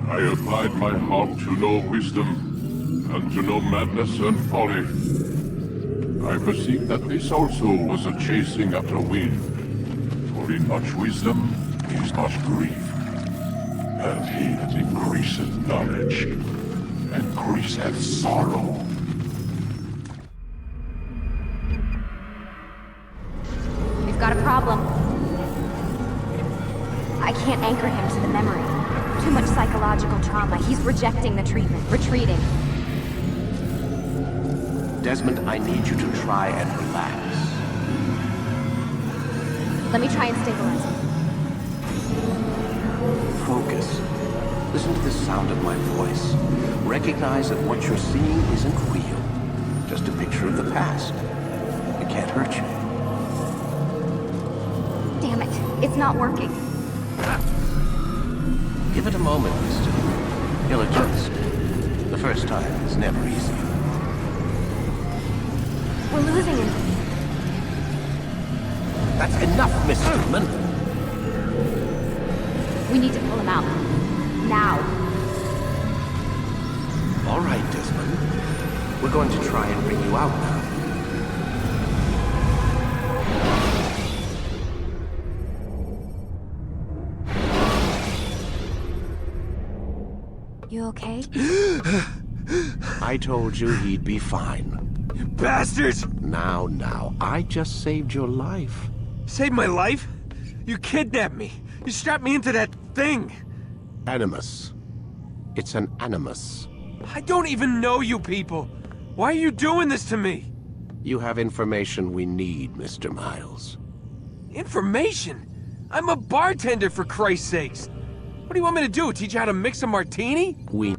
I applied my heart to know wisdom, and to know madness and folly. I perceived that this also was a chasing after wind. For in much wisdom is much grief. And he that increaseth knowledge increaseth sorrow. We've got a problem. I can't anchor him to the memory. Too much psychological trauma. He's rejecting the treatment, retreating. Desmond, I need you to try and relax. Let me try and stabilize him. Focus. Listen to the sound of my voice. Recognize that what you're seeing isn't real. Just a picture of the past. It can't hurt you. Damn it. It's not working. Give it a moment, mister. He'll adjust. The first time is never easy. We're losing him. That's enough, Mr. Newman. We need to pull him out. Now. All right, Desmond. We're going to try and bring you out now. You okay? I told you he'd be fine. Bastards! Now, I just saved your life. Saved my life? You kidnapped me. You strapped me into that thing. Animus. It's an animus. I don't even know you people. Why are you doing this to me? You have information we need, Mr. Miles. Information? I'm a bartender, for Christ's sakes. What do you want me to do? Teach you how to mix a martini? We